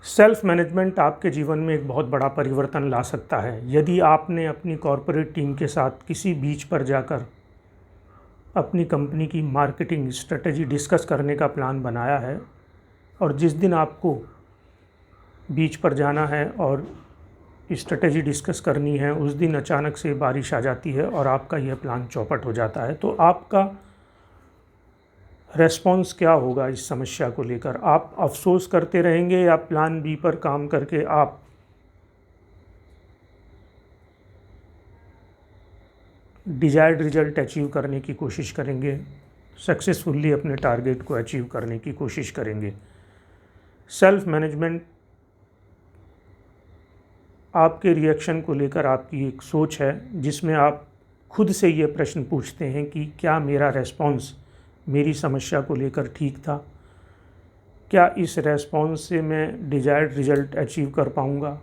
Self management आपके जीवन में एक बहुत बड़ा परिवर्तन ला सकता है। यदि आपने अपनी कॉरपोरेट टीम के साथ किसी बीच पर जाकर अपनी कंपनी की मार्केटिंग स्ट्रेटजी डिस्कस करने का प्लान बनाया है और जिस दिन आपको बीच पर जाना है और स्ट्रेटजी डिस्कस करनी है उस दिन अचानक से बारिश आ जाती है और आपका यह प्लान चौपट हो जाता है, तो आपका रेस्पॉन्स क्या होगा इस समस्या को लेकर? आप अफसोस करते रहेंगे या प्लान बी पर काम करके आप डिजायर्ड रिजल्ट अचीव करने की कोशिश करेंगे, सक्सेसफुली अपने टारगेट को अचीव करने की कोशिश करेंगे? सेल्फ मैनेजमेंट आपके रिएक्शन को लेकर आपकी एक सोच है जिसमें आप खुद से ये प्रश्न पूछते हैं कि क्या मेरा रेस्पॉन्स मेरी समस्या को लेकर ठीक था? क्या इस रेस्पॉन्स से मैं डिजायर्ड रिजल्ट अचीव कर पाऊँगा?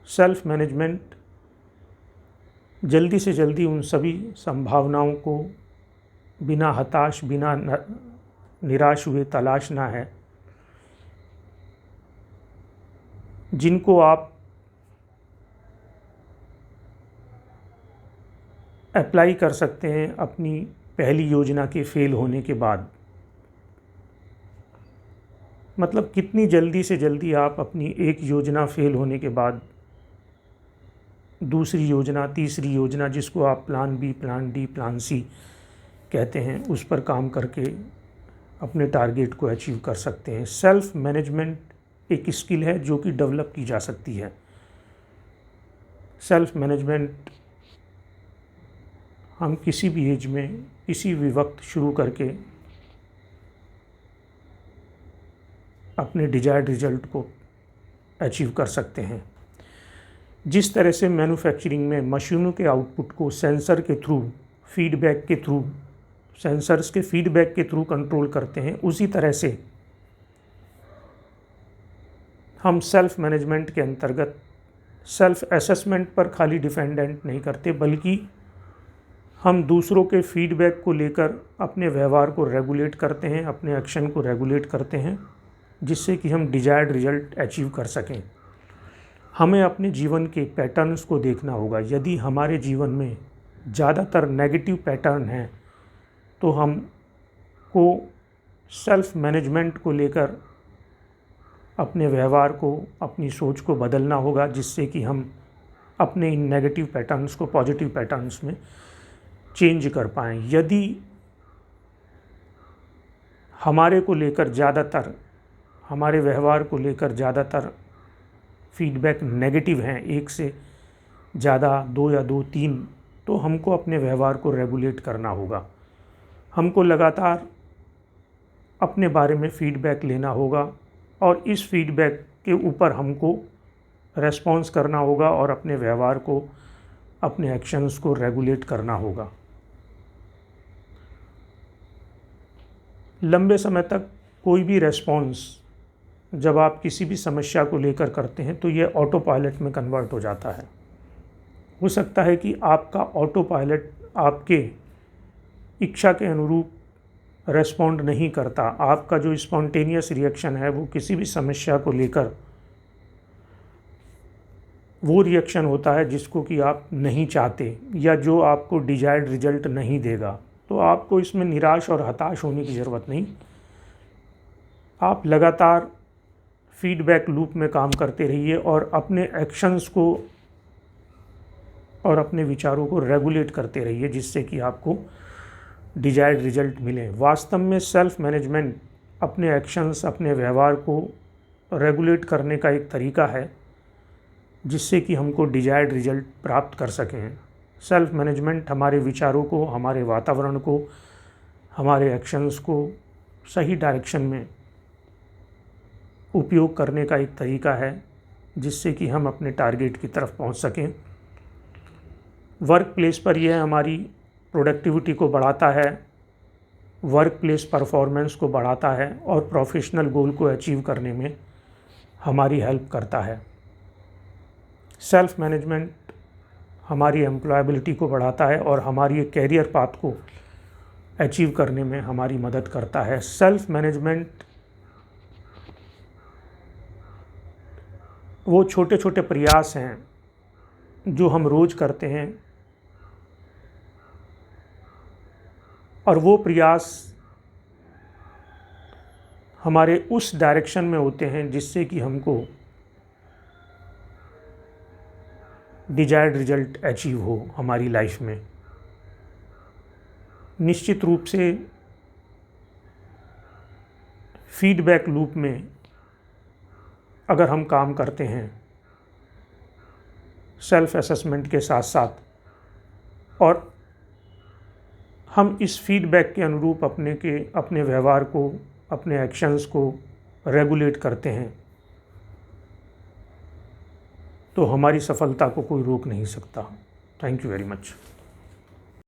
सेल्फ मैनेजमेंट जल्दी से जल्दी उन सभी संभावनाओं को बिना हताश, बिना निराश हुए तलाशना है जिनको आप अप्लाई कर सकते हैं अपनी पहली योजना के फेल होने के बाद। मतलब कितनी जल्दी से जल्दी आप अपनी एक योजना फेल होने के बाद दूसरी योजना, तीसरी योजना, जिसको आप plan B, plan D, plan C कहते हैं, उस पर काम करके अपने टारगेट को अचीव कर सकते हैं। सेल्फ मैनेजमेंट एक स्किल है जो कि डेवलप की जा सकती है। सेल्फ मैनेजमेंट हम किसी भी एज में, किसी भी वक्त शुरू करके अपने डिजायर्ड रिजल्ट को अचीव कर सकते हैं। जिस तरह से मैन्युफैक्चरिंग में मशीनों के आउटपुट को सेंसर के थ्रू, फीडबैक के थ्रू, सेंसर्स के फीडबैक के थ्रू कंट्रोल करते हैं, उसी तरह से हम सेल्फ मैनेजमेंट के अंतर्गत सेल्फ असेसमेंट पर खाली डिपेंडेंट नहीं करते, बल्कि हम दूसरों के फीडबैक को लेकर अपने व्यवहार को रेगुलेट करते हैं, अपने एक्शन को रेगुलेट करते हैं, जिससे कि हम डिजायर्ड रिजल्ट अचीव कर सकें। हमें अपने जीवन के पैटर्न्स को देखना होगा। यदि हमारे जीवन में ज़्यादातर नेगेटिव पैटर्न हैं तो हमको सेल्फ मैनेजमेंट को लेकर अपने व्यवहार को, अपनी सोच को बदलना होगा, जिससे कि हम अपने इन नेगेटिव पैटर्न्स को पॉजिटिव पैटर्न्स में चेंज कर पाएँ। यदि हमारे को लेकर ज़्यादातर, हमारे व्यवहार को लेकर ज़्यादातर फीडबैक नेगेटिव हैं, एक से ज़्यादा, दो या दो, तीन, तो हमको अपने व्यवहार को रेगुलेट करना होगा। हमको लगातार अपने बारे में फ़ीडबैक लेना होगा और इस फीडबैक के ऊपर हमको रेस्पॉन्स करना होगा और अपने व्यवहार को, अपने एक्शंस को रेगुलेट करना होगा। लंबे समय तक कोई भी रेस्पॉन्स जब आप किसी भी समस्या को लेकर करते हैं तो यह ऑटो पायलट में कन्वर्ट हो जाता है। हो सकता है कि आपका ऑटो पायलट आपके इच्छा के अनुरूप रेस्पॉन्ड नहीं करता। आपका जो स्पॉन्टेनियस रिएक्शन है वो किसी भी समस्या को लेकर वो रिएक्शन होता है जिसको कि आप नहीं चाहते या जो आपको डिजायर्ड रिजल्ट नहीं देगा। तो आपको इसमें निराश और हताश होने की ज़रूरत नहीं। आप लगातार फीडबैक लूप में काम करते रहिए और अपने एक्शंस को और अपने विचारों को रेगुलेट करते रहिए, जिससे कि आपको डिजायर्ड रिजल्ट मिले। वास्तव में सेल्फ मैनेजमेंट अपने एक्शंस, अपने व्यवहार को रेगुलेट करने का एक तरीका है जिससे कि हमको डिजायर्ड रिजल्ट प्राप्त कर सकें। सेल्फ मैनेजमेंट हमारे विचारों को, हमारे वातावरण को, हमारे एक्शंस को सही डायरेक्शन में उपयोग करने का एक तरीका है जिससे कि हम अपने टारगेट की तरफ पहुंच सकें। वर्क प्लेस पर यह हमारी प्रोडक्टिविटी को बढ़ाता है, वर्क प्लेस परफॉर्मेंस को बढ़ाता है और प्रोफेशनल गोल को अचीव करने में हमारी हेल्प करता है। सेल्फ मैनेजमेंट हमारी एम्प्लॉयबिलिटी को बढ़ाता है और हमारी कैरियर पाथ को अचीव करने में हमारी मदद करता है। सेल्फ मैनेजमेंट वो छोटे छोटे प्रयास हैं जो हम रोज़ करते हैं, और वो प्रयास हमारे उस डायरेक्शन में होते हैं जिससे कि हमको डिजायर्ड रिजल्ट अचीव हो हमारी लाइफ में। निश्चित रूप से फीडबैक लूप में अगर हम काम करते हैं सेल्फ असेसमेंट के साथ साथ, और हम इस फीडबैक के अनुरूप अपने व्यवहार को, अपने एक्शंस को रेगुलेट करते हैं, तो हमारी सफलता को कोई रोक नहीं सकता। Thank you very much.